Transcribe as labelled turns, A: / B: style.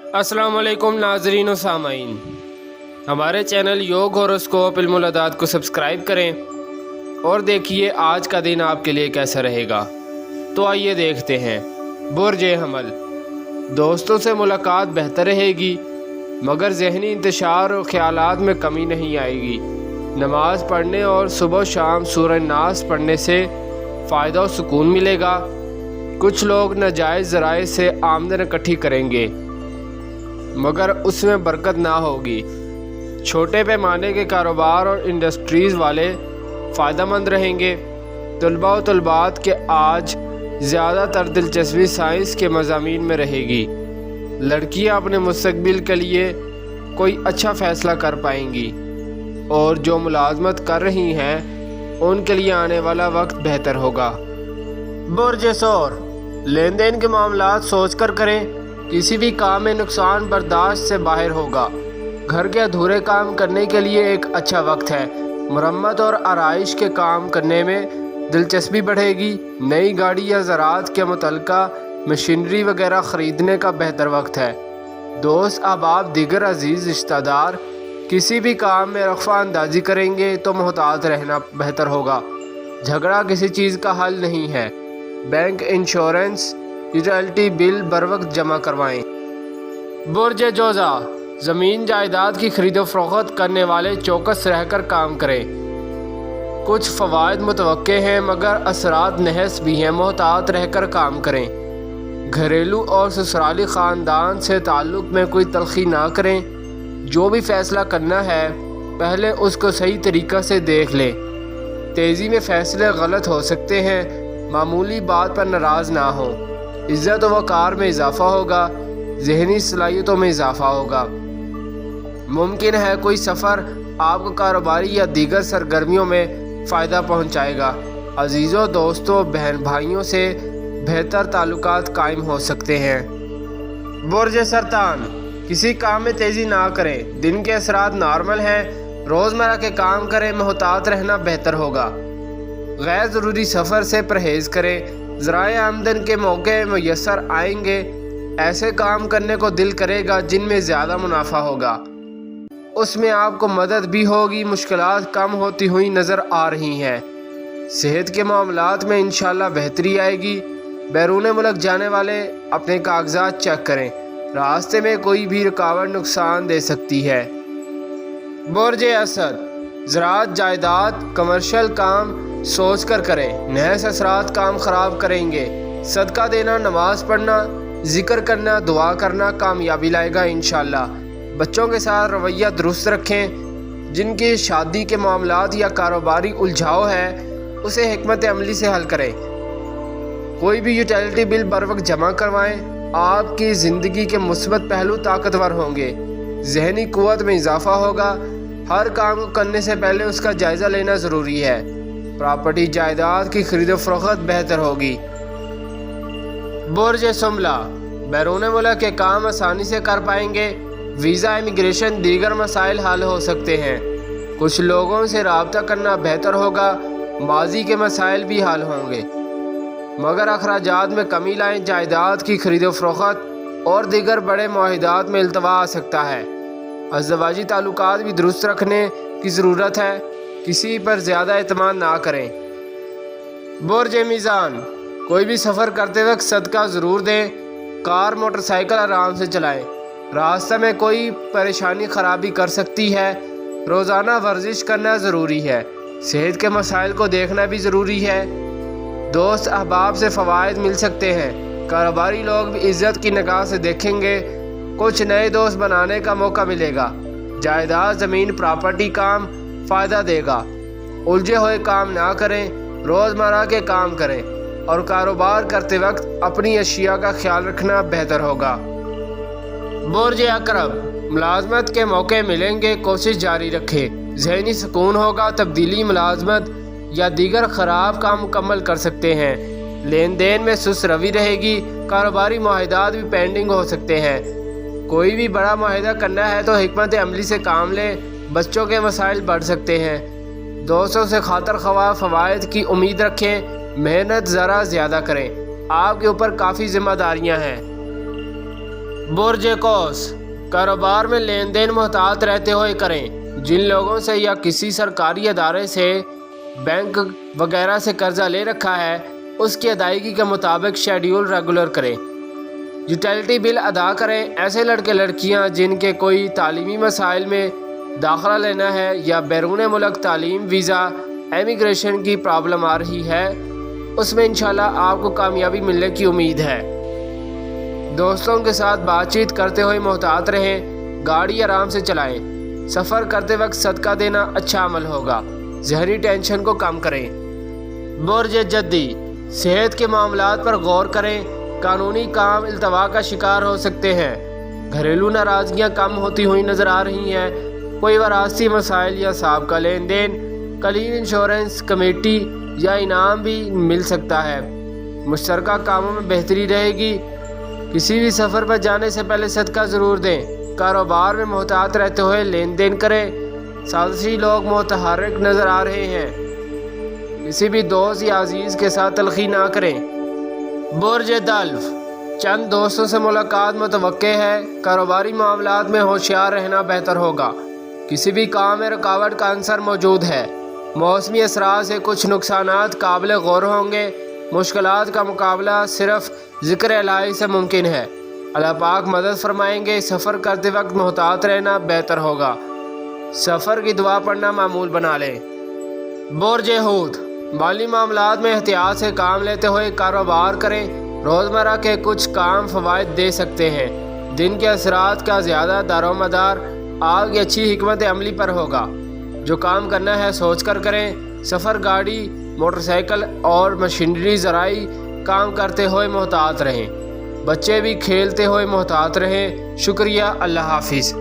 A: अस्सलाम वालेकुम नाजरीन व सामाइन, हमारे चैनल योग होरोस्कोप इल्मुल अदाद को सब्सक्राइब करें और देखिए आज का दिन आपके लिए कैसा रहेगा। तो आइए देखते हैं। बुर्ज हमल, दोस्तों से मुलाकात बेहतर रहेगी मगर जहनी इंतशार और ख्यालात में कमी नहीं आएगी। नमाज पढ़ने और सुबह शाम सूरह नास पढ़ने से फ़ायदा और सुकून मिलेगा। कुछ लोग नाजायज़ ज़राए से आमदन इकट्ठी करेंगे मगर उसमें बरकत ना होगी। छोटे पैमाने के कारोबार और इंडस्ट्रीज़ वाले फ़ायदेमंद रहेंगे। तलबा व तलबात के आज ज़्यादातर दिलचस्पी साइंस के मज़ामीन में रहेगी। लड़कियां अपने मुस्तकबिल के लिए कोई अच्छा फ़ैसला कर पाएंगी और जो मुलाजमत कर रही हैं उनके लिए आने वाला वक्त बेहतर होगा। बुर्ज सौर, लेन देन के मामलात सोच कर करें। किसी भी काम में नुकसान बर्दाश्त से बाहर होगा। घर के अधूरे काम करने के लिए एक अच्छा वक्त है। मरम्मत और आराइश के काम करने में दिलचस्पी बढ़ेगी। नई गाड़ी या ज़राअत के मुतल्लिका मशीनरी वगैरह ख़रीदने का बेहतर वक्त है। दोस्त अहबाब दीगर अजीज़ रिश्तेदार किसी भी काम में रफ़ा अंदाज़ी करेंगे तो मोहतात रहना बेहतर होगा। झगड़ा किसी चीज़ का हल नहीं है। बैंक, इंश्योरेंस, यूटिलिटी बिल बर वक्त जमा करवाएं। बुर्ज जोज़ा, ज़मीन जायदाद की खरीदो फरोख्त करने वाले चौकस रहकर काम करें। कुछ फ़वाइद मुतवक्के हैं मगर असरात नहस भी हैं। मोहतात रहकर काम करें। घरेलू और ससुराली ख़ानदान से ताल्लुक़ में कोई तलख़ी ना करें। जो भी फ़ैसला करना है पहले उसको सही तरीक़ा से देख लें। तेज़ी में फ़ैसले गलत हो सकते हैं। मामूली बात पर नाराज़ ना हो। इज़्ज़त व वक़ार में इजाफ़ा होगा। ज़हनी सलाहियतों में इजाफ़ा होगा। मुमकिन है कोई सफ़र आपको कारोबारी या दीगर सरगर्मियों में फ़ायदा पहुँचाएगा। अजीज़ों, दोस्तों, बहन भाइयों से बेहतर ताल्लुकात कायम हो सकते हैं। बुर्ज सरतान, किसी काम में तेज़ी ना करें। दिन के असरात नॉर्मल हैं। रोज़मर्रा के काम करें। मोहतात रहना बेहतर होगा। गैर ज़रूरी सफ़र से परहेज़ करें। ज़राए आमदन के मौके मुयस्सर आएंगे। ऐसे काम करने को दिल करेगा जिनमें ज़्यादा मुनाफा होगा। उसमें आपको मदद भी होगी। मुश्किलात कम होती हुई नज़र आ रही हैं। सेहत के मामलात में इंशाअल्लाह बेहतरी आएगी। बैरून मुल्क जाने वाले अपने कागजात चेक करें। रास्ते में कोई भी रुकावट नुकसान दे सकती है। बुर्ज असद, ज़राअत, जायदाद, कमर्शियल काम सोच कर करें। नहस असरात काम ख़राब करेंगे। सदका देना, नमाज पढ़ना, ज़िक्र करना, दुआ करना कामयाबी लाएगा इंशाअल्लाह। बच्चों के साथ रवैया दुरुस्त रखें। जिनकी शादी के मामलात या कारोबारी उलझाव है उसे हिकमत अमली से हल करें। कोई भी यूटिलिटी बिल बर वक्त जमा करवाएं। आपकी ज़िंदगी के मुस्बत पहलू ताकतवर होंगे। ज़हनी क़ुव्वत में इजाफ़ा होगा। हर काम को करने से पहले उसका जायज़ा लेना ज़रूरी है। प्रॉपर्टी जायदाद की खरीदो फरोख्त बेहतर होगी। बुर्ज सुमला, बैरून मुल्क के काम आसानी से कर पाएंगे। वीज़ा, इमिग्रेशन, दीगर मसाइल हल हो सकते हैं। कुछ लोगों से रब्ता करना बेहतर होगा। माजी के मसाइल भी हल होंगे मगर अखराजात में कमी लाएं। जायदाद की खरीदो फरोख्त और दीगर बड़े मुआहिदात में इल्तवा आ सकता है। अज़दवाजी ताल्लुकात भी दुरुस्त रखने की ज़रूरत है। किसी पर ज़्यादा एतमाद ना करें। बुर्ज मीज़ान, कोई भी सफ़र करते वक्त सदका ज़रूर दें। कार, मोटरसाइकिल आराम से चलाएं। रास्ते में कोई परेशानी ख़राबी कर सकती है। रोज़ाना वर्जिश करना ज़रूरी है। सेहत के मसाइल को देखना भी ज़रूरी है। दोस्त अहबाब से फ़वाइद मिल सकते हैं। कारोबारी लोग भी इज़्ज़त की निगाह से देखेंगे। कुछ नए दोस्त बनाने का मौका मिलेगा। जायदाद, ज़मीन, प्रॉपर्टी काम फ़ायदा देगा। उलझे हुए काम ना करें। रोज़मर्रा के काम करें और कारोबार करते वक्त अपनी अशिया का ख्याल रखना बेहतर होगा। बुर्ज अकरब, मुलाजमत के मौके मिलेंगे। कोशिश जारी रखें। ज़हनी सुकून होगा। तब्दीली, मुलाजमत या दीगर ख़राब काम मुकम्मल कर सकते हैं। लेन देन में सुस्त रवि रहेगी। कारोबारी मुआहिदात भी पेंडिंग हो सकते हैं। कोई भी बड़ा मुआहिदा करना है तो हिकमत अमली से काम लें। बच्चों के मसाइल बढ़ सकते हैं। दोस्तों से खातर ख्वाह फ़वाइद की उम्मीद रखें। मेहनत ज़रा ज़्यादा करें। आपके ऊपर काफ़ी ज़िम्मेदारियां हैं। برج قوس، کاروبار میں لین دین محتاط رہتے ہوئے کریں۔ جن لوگوں سے یا کسی سرکاری ادارے سے، بینک وغیرہ سے قرضہ لے رکھا ہے، اس کی ادائیگی کے مطابق شیڈیول ریگولر کریں۔ یوٹیلٹی بل ادا کریں۔ ایسے لڑکے لڑکیاں جن کے کوئی تعلیمی مسائل میں داخلہ لینا ہے یا بیرون ملک تعلیم، ویزا، امیگریشن کی پرابلم آ رہی ہے، اس میں انشاءاللہ آپ کو کامیابی ملنے کی امید ہے۔ دوستوں کے ساتھ بات چیت کرتے ہوئے محتاط رہیں۔ گاڑی آرام سے چلائیں۔ سفر کرتے وقت صدقہ دینا اچھا عمل ہوگا۔ ذہنی ٹینشن کو کم کریں۔ برج جدی، صحت کے معاملات پر غور کریں۔ قانونی کام التوا کا شکار ہو سکتے ہیں۔ گھریلو ناراضگیاں کم ہوتی ہوئی نظر آ رہی ہیں۔ کوئی وراثتی مسائل یا سابقہ لین دین، کلیم انشورنس کمیٹی یا انعام بھی مل سکتا ہے۔ مشترکہ کاموں میں بہتری رہے گی۔ کسی بھی سفر پر جانے سے پہلے صدقہ ضرور دیں۔ کاروبار میں محتاط رہتے ہوئے لین دین کریں۔ سازشی لوگ متحرک نظر آ رہے ہیں۔ کسی بھی دوست یا عزیز کے ساتھ تلخی نہ کریں۔ برج دلو، چند دوستوں سے ملاقات متوقع ہے۔ کاروباری معاملات میں ہوشیار رہنا بہتر ہوگا۔ کسی بھی کام میں رکاوٹ کا عنصر موجود ہے۔ موسمی اثرات سے کچھ نقصانات قابل غور ہوں گے۔ مشکلات کا مقابلہ صرف ذکر الہی سے ممکن ہے۔ اللہ پاک مدد فرمائیں گے۔ سفر کرتے وقت محتاط رہنا بہتر ہوگا۔ سفر کی دعا پڑھنا معمول بنا لیں۔ برج حوت، مالی معاملات میں احتیاط سے کام لیتے ہوئے کاروبار کریں۔ روزمرہ کے کچھ کام فوائد دے سکتے ہیں۔ دن کے اثرات کا زیادہ دار و مدار آپ کی اچھی حکمت عملی پر ہوگا۔ جو کام کرنا ہے سوچ کر کریں۔ سفر گاڑی، موٹر سائیکل اور مشینری ذرائع کام کرتے ہوئے محتاط رہیں۔ بچے بھی کھیلتے ہوئے محتاط رہیں۔ شکریہ، اللہ حافظ۔